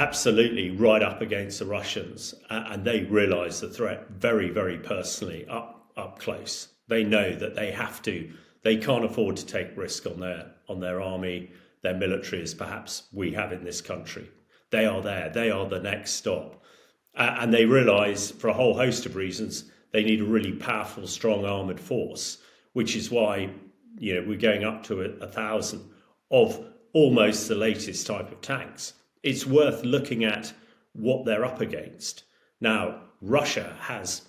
absolutely right up against the Russians, and they realise the threat very, very personally, up close. They know that they can't afford to take risk on their army, their military, as perhaps we have in this country. They are there. They are the next stop, and they realise, for a whole host of reasons, they need a really powerful, strong armoured force, which is why we're going up to 1,000 of almost the latest type of tanks. It's worth looking at what they're up against. Now, Russia has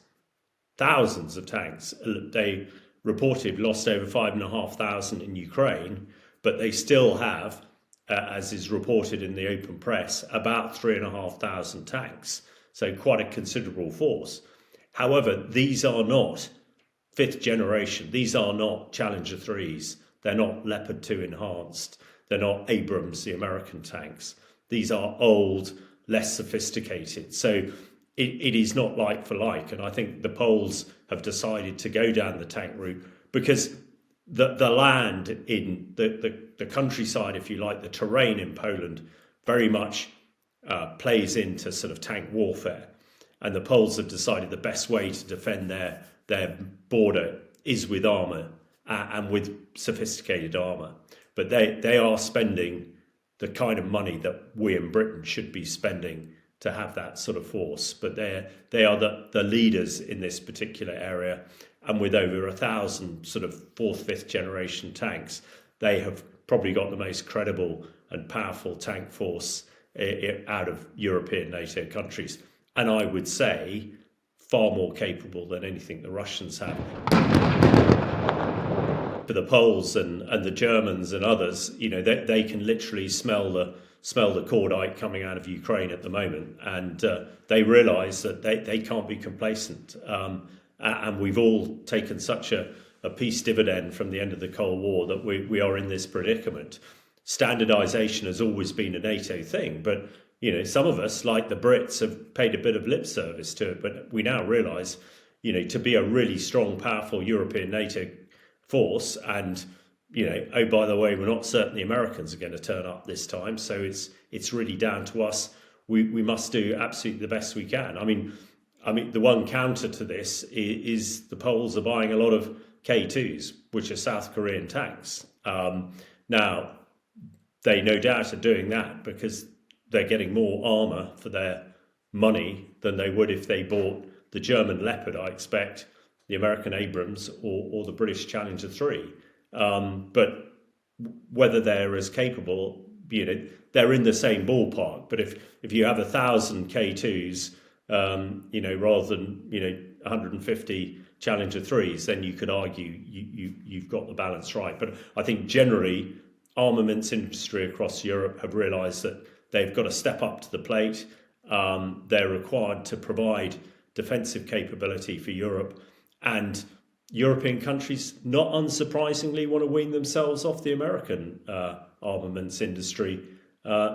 thousands of tanks. They reported lost over 5,500 in Ukraine, but they still have, as is reported in the open press, about 3,500 tanks. So quite a considerable force. However, these are not fifth generation. These are not Challenger 3s. They're not Leopard 2 enhanced. They're not Abrams, the American tanks. These are old, less sophisticated. So it is not like for like. And I think the Poles have decided to go down the tank route because the land in the countryside, if you like, the terrain in Poland very much plays into sort of tank warfare. And the Poles have decided the best way to defend their border is with armour and with sophisticated armour. But they are spending the kind of money that we in Britain should be spending to have that sort of force. But they are the leaders in this particular area. And with over 1,000 sort of fourth, fifth generation tanks, they have probably got the most credible and powerful tank force out of European NATO countries. And I would say far more capable than anything the Russians have. For the Poles and the Germans and others, they can literally smell the cordite coming out of Ukraine at the moment, and they realise that they can't be complacent. And we've all taken such a peace dividend from the end of the Cold War that we are in this predicament. Standardisation has always been a NATO thing, but some of us, like the Brits, have paid a bit of lip service to it. But we now realise, to be a really strong, powerful European NATO force, and oh, by the way, we're not certain the Americans are going to turn up this time, so it's really down to us. We must do absolutely the best we can. I mean, the one counter to this is the Poles are buying a lot of K2s, which are South Korean tanks. Now, they no doubt are doing that because they're getting more armour for their money than they would if they bought the German Leopard, I expect, the American Abrams, or the British Challenger 3. But whether they're as capable, they're in the same ballpark. But if you have 1,000 K2s, rather than 150 Challenger 3s, then you could argue you've got the balance right. But I think generally, armaments industry across Europe have realised that they've got to step up to the plate. They're required to provide defensive capability for Europe, and European countries, not unsurprisingly, want to wean themselves off the American armaments industry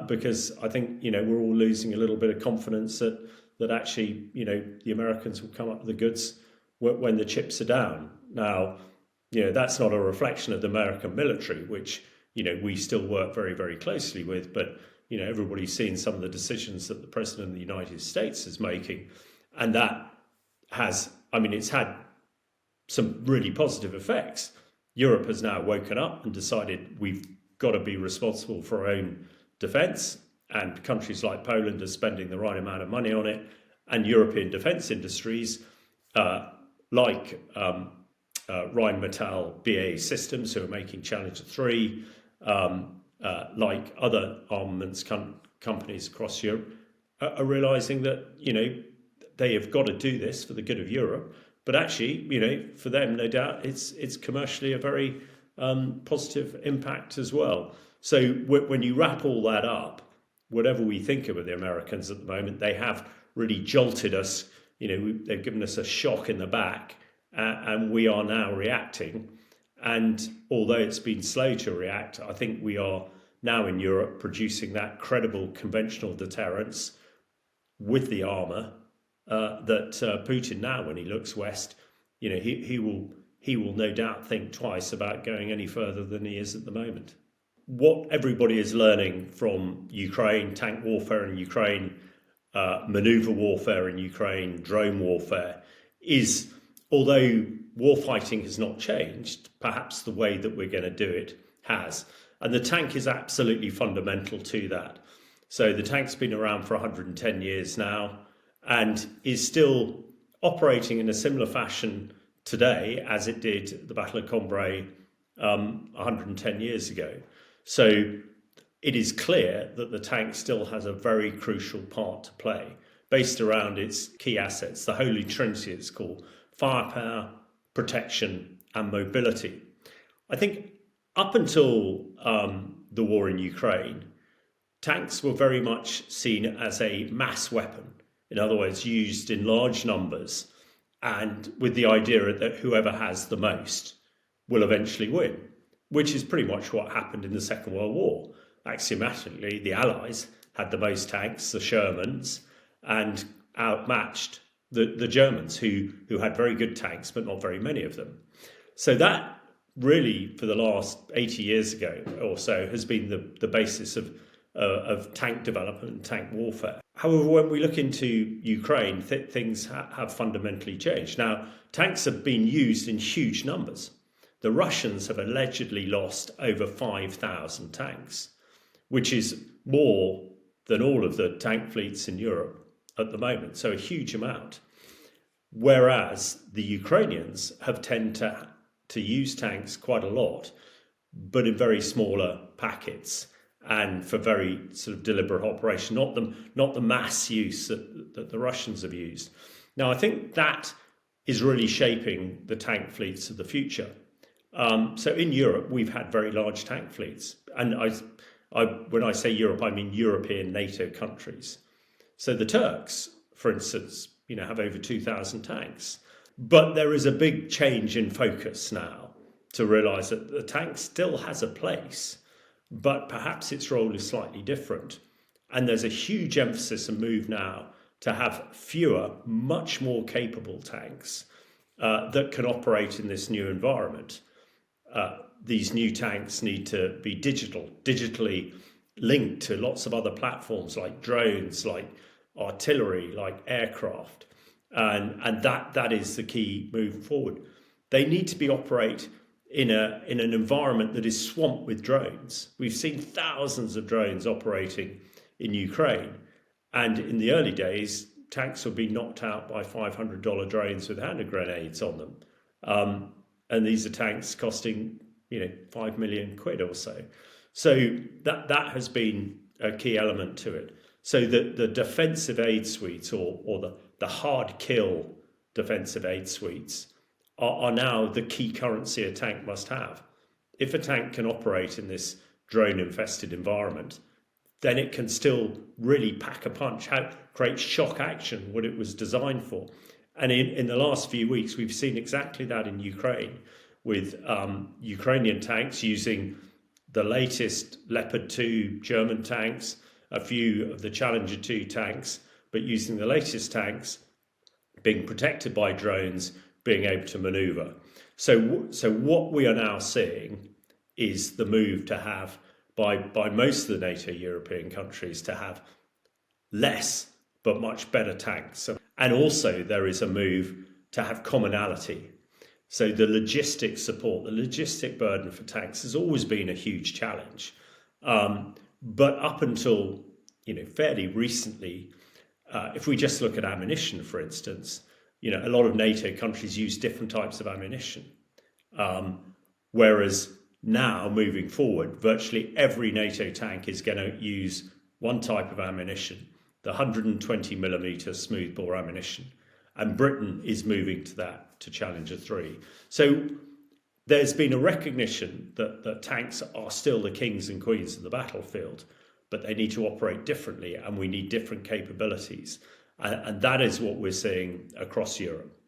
because I think we're all losing a little bit of confidence that actually the Americans will come up with the goods when the chips are down. Now, that's not a reflection of the American military, which we still work very, very closely with, but everybody's seen some of the decisions that the President of the United States is making, and that it's had some really positive effects. Europe has now woken up and decided we've got to be responsible for our own defence, and countries like Poland are spending the right amount of money on it, and European defence industries like Rheinmetall BAE Systems, who are making Challenger 3, like other armaments companies across Europe, are realising that they have got to do this for the good of Europe. But actually, for them, no doubt, it's commercially a very positive impact as well. So when you wrap all that up, whatever we think of the Americans at the moment, they have really jolted us. They've given us a shock in the back, and we are now reacting. And although it's been slow to react, I think we are now in Europe producing that credible conventional deterrence with the armour that Putin now, when he looks west, he will no doubt think twice about going any further than he is at the moment. what everybody is learning from Ukraine, tank warfare in Ukraine, maneuver warfare in Ukraine, drone warfare, is although warfighting has not changed, perhaps the way that we're going to do it has. And the tank is absolutely fundamental to that. So the tank's been around for 110 years now and is still operating in a similar fashion today as it did at the Battle of Cambrai 110 years ago. So it is clear that the tank still has a very crucial part to play, based around its key assets, the holy trinity it's called: firepower, protection and mobility. I think up until the war in Ukraine, tanks were very much seen as a mass weapon. In other words, used in large numbers and with the idea that whoever has the most will eventually win, which is pretty much what happened in the Second World War. Axiomatically, the Allies had the most tanks, the Shermans, and outmatched the Germans, who had very good tanks, but not very many of them. So that really, for the last 80 years ago or so, has been the basis of tank development and tank warfare. However, when we look into Ukraine, things have fundamentally changed. Now, tanks have been used in huge numbers. The Russians have allegedly lost over 5,000 tanks, which is more than all of the tank fleets in Europe at the moment, so a huge amount. Whereas the Ukrainians have tended to use tanks quite a lot, but in very smaller packets and for very sort of deliberate operation, not the mass use that the Russians have used. Now, I think that is really shaping the tank fleets of the future. So in Europe, we've had very large tank fleets. And when I say Europe, I mean European NATO countries. So the Turks, for instance, have over 2,000 tanks. But there is a big change in focus now to realise that the tank still has a place, but perhaps its role is slightly different. And there's a huge emphasis and move now to have fewer, much more capable tanks that can operate in this new environment. These new tanks need to be digitally linked to lots of other platforms like drones, like artillery, like aircraft. And that is the key move forward. They need to operate in an environment that is swamped with drones. We've seen thousands of drones operating in Ukraine. And in the early days, tanks would be knocked out by $500 drones with hand grenades on them. And these are tanks costing, 5 million quid or so. So that has been a key element to it. So the defensive aid suites or the hard kill defensive aid suites are now the key currency a tank must have. If a tank can operate in this drone-infested environment, then it can still really pack a punch, create shock action, what it was designed for. And in the last few weeks, we've seen exactly that in Ukraine, with Ukrainian tanks using the latest Leopard 2 German tanks, a few of the Challenger 2 tanks, but using the latest tanks, being protected by drones, being able to maneuver. So what we are now seeing is the move to have, by most of the NATO European countries, to have less but much better tanks. And also there is a move to have commonality. So the logistic support, the logistic burden for tanks has always been a huge challenge. But up until fairly recently, if we just look at ammunition, for instance, a lot of NATO countries use different types of ammunition. Whereas now, moving forward, virtually every NATO tank is going to use one type of ammunition, the 120 millimeter smoothbore ammunition. And Britain is moving to that, to Challenger 3. So there's been a recognition that tanks are still the kings and queens of the battlefield, but they need to operate differently and we need different capabilities. And that is what we're seeing across Europe.